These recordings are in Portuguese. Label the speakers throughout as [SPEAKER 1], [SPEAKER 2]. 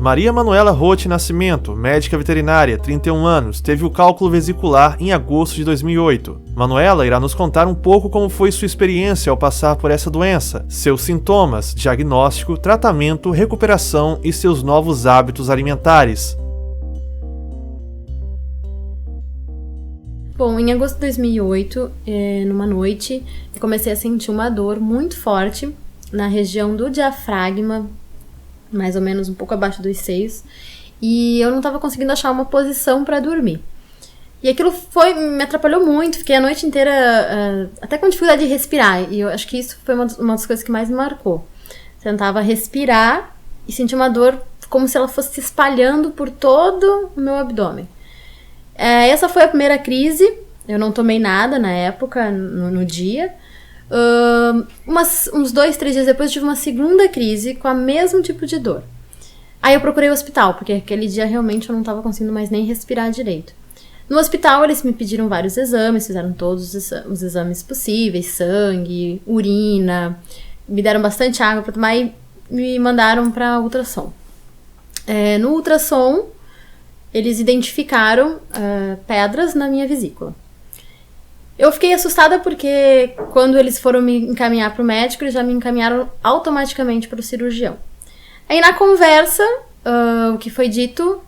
[SPEAKER 1] Maria Manuela Roth Nascimento, médica veterinária, 31 anos, teve o cálculo vesicular em agosto de 2008. Manuela irá nos contar um pouco como foi sua experiência ao passar por essa doença, seus sintomas, diagnóstico, tratamento, recuperação e seus novos hábitos alimentares.
[SPEAKER 2] Bom, em agosto de 2008, numa noite, eu comecei a sentir uma dor muito forte na região do diafragma, mais ou menos um pouco abaixo dos seios, e eu não estava conseguindo achar uma posição para dormir. E aquilo me atrapalhou muito, fiquei a noite inteira até com dificuldade de respirar, e eu acho que isso foi uma das coisas que mais me marcou. Tentava respirar e sentia uma dor como se ela fosse se espalhando por todo o meu abdômen. Essa foi a primeira crise, eu não tomei nada na época, no dia. Uns 2, 3 dias depois eu tive uma segunda crise com o mesmo tipo de dor. Aí eu procurei o hospital, porque aquele dia realmente eu não estava conseguindo mais nem respirar direito. No hospital eles me pediram vários exames, fizeram todos os exames possíveis, sangue, urina, me deram bastante água para tomar e me mandaram para ultrassom. No ultrassom eles identificaram pedras na minha vesícula. Eu fiquei assustada porque quando eles foram me encaminhar para o médico, eles já me encaminharam automaticamente para o cirurgião. Aí na conversa, o que foi dito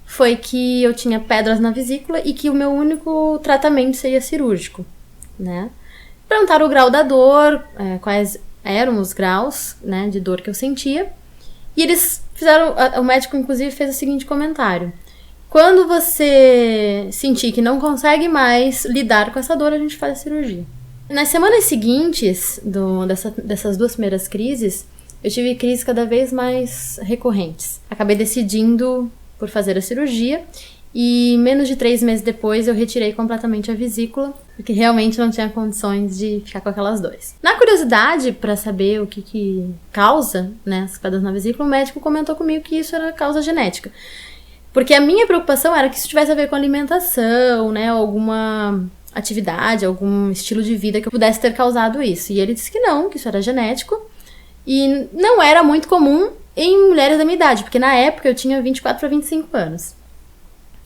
[SPEAKER 2] foi que eu tinha pedras na vesícula e que o meu único tratamento seria cirúrgico, né? Perguntaram o grau da dor, quais eram os graus, né, de dor que eu sentia. E eles fizeram, o médico inclusive fez o seguinte comentário: quando você sentir que não consegue mais lidar com essa dor, a gente faz a cirurgia. Nas semanas seguintes dessas 2 primeiras crises, eu tive crises cada vez mais recorrentes. Acabei decidindo por fazer a cirurgia e menos de 3 meses depois eu retirei completamente a vesícula, porque realmente não tinha condições de ficar com aquelas dores. Na curiosidade, para saber o que causa, né, as pedras na vesícula, o médico comentou comigo que isso era causa genética. Porque a minha preocupação era que isso tivesse a ver com alimentação, né, alguma atividade, algum estilo de vida que eu pudesse ter causado isso. E ele disse que não, que isso era genético e não era muito comum em mulheres da minha idade, porque na época eu tinha 24 para 25 anos.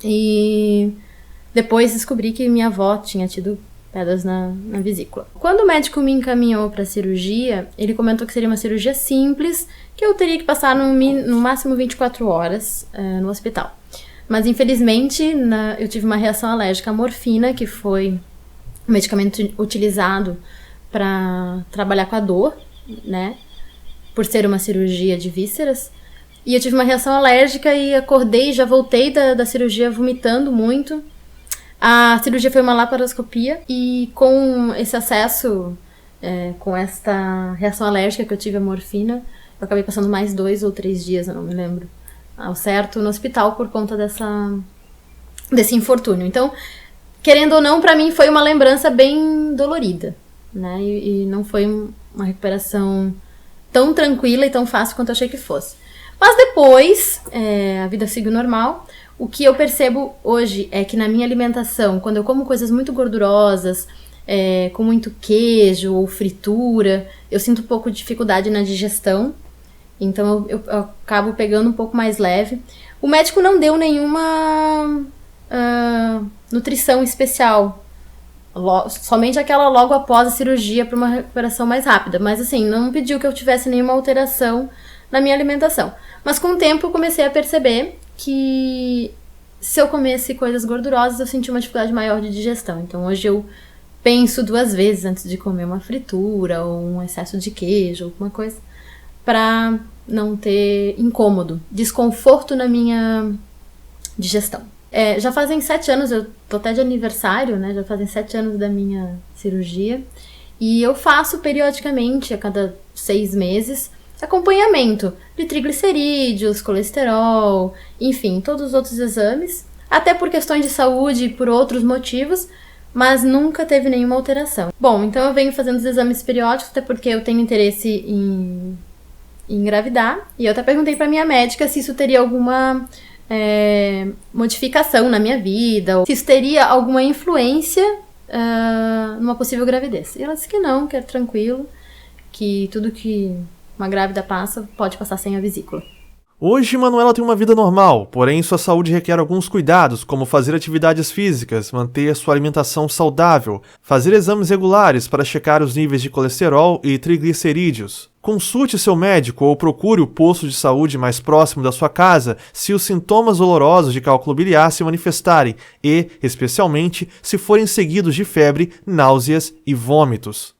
[SPEAKER 2] E depois descobri que minha avó tinha tido pedras na vesícula. Quando o médico me encaminhou para a cirurgia, ele comentou que seria uma cirurgia simples, que eu teria que passar no máximo 24 horas no hospital. Mas infelizmente eu tive uma reação alérgica à morfina, que foi um medicamento utilizado para trabalhar com a dor, né, por ser uma cirurgia de vísceras. E eu tive uma reação alérgica e acordei, já voltei da cirurgia vomitando muito. A cirurgia foi uma laparoscopia e com esse acesso, com esta reação alérgica que eu tive à morfina, eu acabei passando mais 2 ou 3 dias, eu não me lembro ao certo, no hospital por conta desse infortúnio. Então, querendo ou não, pra mim foi uma lembrança bem dolorida, né? E não foi uma recuperação tão tranquila e tão fácil quanto eu achei que fosse. Mas depois, a vida seguiu normal. O que eu percebo hoje é que na minha alimentação, quando eu como coisas muito gordurosas, com muito queijo ou fritura, eu sinto um pouco de dificuldade na digestão. Então eu acabo pegando um pouco mais leve. O médico não deu nenhuma nutrição especial, somente aquela logo após a cirurgia para uma recuperação mais rápida. Mas assim, não pediu que eu tivesse nenhuma alteração na minha alimentação. Mas com o tempo eu comecei a perceber que se eu comesse coisas gordurosas eu sentia uma dificuldade maior de digestão. Então hoje eu penso 2 vezes antes de comer uma fritura ou um excesso de queijo, alguma coisa, para não ter incômodo, desconforto na minha digestão. Já fazem 7 anos, eu tô até de aniversário, né? Já fazem 7 anos da minha cirurgia. E eu faço periodicamente, a cada 6 meses, acompanhamento de triglicerídeos, colesterol, enfim, todos os outros exames. Até por questões de saúde e por outros motivos, mas nunca teve nenhuma alteração. Bom, então eu venho fazendo os exames periódicos, até porque eu tenho interesse em engravidar. E eu até perguntei pra minha médica se isso teria alguma modificação na minha vida, ou se isso teria alguma influência numa possível gravidez. E ela disse que não, que é tranquilo, que tudo que uma grávida passa pode passar sem a vesícula.
[SPEAKER 1] Hoje, Manuela tem uma vida normal, porém sua saúde requer alguns cuidados, como fazer atividades físicas, manter sua alimentação saudável, fazer exames regulares para checar os níveis de colesterol e triglicerídeos. Consulte seu médico ou procure o posto de saúde mais próximo da sua casa se os sintomas dolorosos de cálculo biliar se manifestarem e, especialmente, se forem seguidos de febre, náuseas e vômitos.